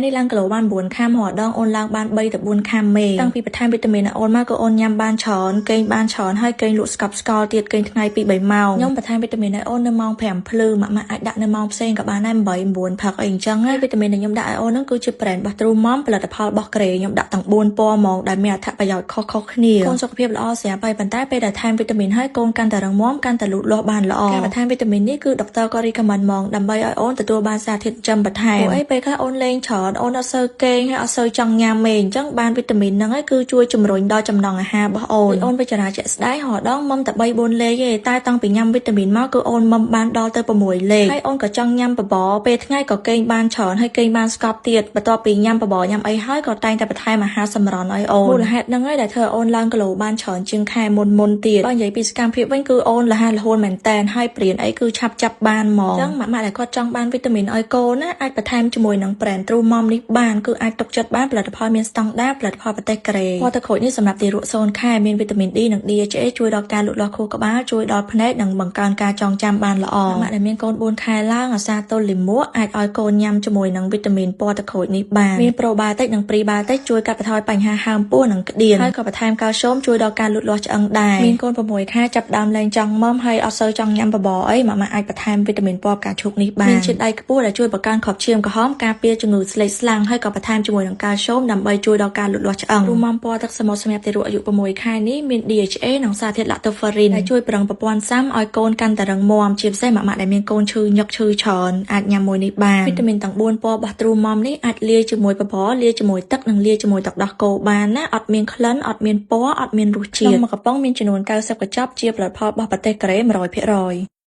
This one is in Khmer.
នេះឡើងគីឡូបាន9ខាំហដងអូនឡើងបាន3ទៅ4ខាំមេតាំងពីបន្ថែមវីតាមីនអូនមកក៏អូនញ៉ាំបានច្រើនគេងបានច្រើនហើយកេងលក់ស្កប់ស្កល់ទៀតគេងថ្ងៃ2 3ម៉ោងខ្ញុំបន្ថែមវីតាមីនឲ្យអូននៅម៉ោង5ភ្លឺម៉ាក់អាចដាក់នៅម៉ោងផ្សេងក៏បានដែរ8 9ផឹកអីអញ្ចឹងហើយវីតាមីនដែលខ្ញុំដាក់ឲ្យអូនហ្នឹងគឺជា brand របស់ True Mom ផលិតផលរបស់កូរ៉េខ្ញុំដាក់ទាំង4ពណ៌ហ្មងដែលមានអត្ថប្រយោជន៍ខុសៗគ្នាកូនសុខភាពល្អស្រាប់ហើយប៉ុន្តែពេលដែលថែមវីតាមីនហើយកូនកាន់តែរឹងមាំកាន់តែលូតលាស់បានល្អការបន្ថែមវីតាមីននេះគឺដុកទ័រក៏ recommend ហ្មងដើម្បីឲ្យអូនទទួលបានសារធាតុចិញ្ចឹមបន្ថែមព្រោះអីពេលខ្លះអូនលេងច្រើនអូនអត់សូវគេងហើយអត់សូវចង់ញ៉ាំមេអញ្ចឹងបានវីតាមីនហ្នឹងហើយគឺជួយជំរុញដល់ចំណង់អាហាររបស់អូនវិចារណាជាក់ស្ដែងរដងមុំតែ3 4លេខទេតែតាំងពីញ៉ាំវីតាមីនមកគឺអូនមុំបានដល់ទៅ6លេខហើយអូនក៏ចង់ញ៉ាំបបរពេលថ្ងៃក៏គេងបានច្រើនហើយគេងបានស្កប់ទៀតបន្ទាប់ពីញ៉ាំបបរញ៉ាំអីហើយក៏តែងតែបន្ថែមអាហារសម្រន់ឲ្យអូនមូលហេតុហ្នឹងហើយដែលធ្វើឲ្យអូនឡើងគីឡូបានច្រើនជាងខែមុនទៀតបើនិយាយពីសកម្មភាពវិញគឺអូនលះរហូតមែនតែនហើយព្រានអីគឺឆាប់ចាប់បានហ្មងអញ្ចឹងម៉ាក់ដែលគាត់ចង់បានវីតាមីនឲ្យកូនណាអាចបន្ថែមជាមួយនឹង brand True Mom នេះបានគឺអាចទុកចិត្តបានផលិតផលមានស្តង់ដារផលិតផលប្រទេសកូរ៉េពណ៌ទឹកក្រូចនេះសម្រាប់ទារក0ខែមានវីតាមីន D និង DHA ជួយដល់ការលូតលាស់ខួរក្បាលជួយដល់ភ្នែកនិងបង្កើនការចងចាំបានល្អម៉ាក់ដែលមានកូន4ខែឡើងអាសាទល់លាមកអាចឲ្យកូនញ៉ាំជាមួយនឹងវីតាមីនពណ៌ទឹកក្រូចនេះបានមាន probiotic និង prebiotic ជួយកាត់បន្ថយបញ្ហាហើមពោះនិងក្តៀនហើយក៏បន្ថែមកាល់ស្យូមជួយដល់ការលូតលាស់ឆ្អឹងដែរមានកូន6ខែចាប់ដើមលែងចង់មុំហើយអត់សូវចង់ញ៉ាំបបរអីម៉ាក់អាចបន្ថែមវីតាមីនពណ៌ផ្កាឈូកនេះបានមានជាតិដៃខ្ពស់ដែលជួយបង្កើនខបឈាមក្រហមការពារជំងឺស្លេកស្លាំងហើយក៏បន្ថែមជាមួយនឹងកាល់ស្យូមដើម្បីជួយដល់ការលូតលាស់ឆ្អឹងរូម៉ាំពណ៌ទឹកសមុទ្រសម្រាប់ទារកអាយុ6ខែនេះមាន DHA និងសារធាតុ lactoferrin ដែលជួយប្រឹងប្រព័ន្ធស៊ាំឲ្យកូនកាន់តែរឹងមាំជាពិសេសម៉ាក់ដែលមានកូនឈឺញឹកឈឺច្រើនអាចញ៉ាំមួយនេះបានវីតាមីនទាំង4ពណ៌របស់ True Mom នេះអាចលាយជាមួយបបរលាយជាមួយទឹកនិងលាយជាមួយទឹកដោះគោបានណាអត់មានក្លិនអត់មានពណ៌អត់មានរសជាតិក្នុងមួយកំប៉ុងមានចំនួន90កញ្ចប់ជាផលិតផលរបស់ប្រទេសកូរ៉េ 100%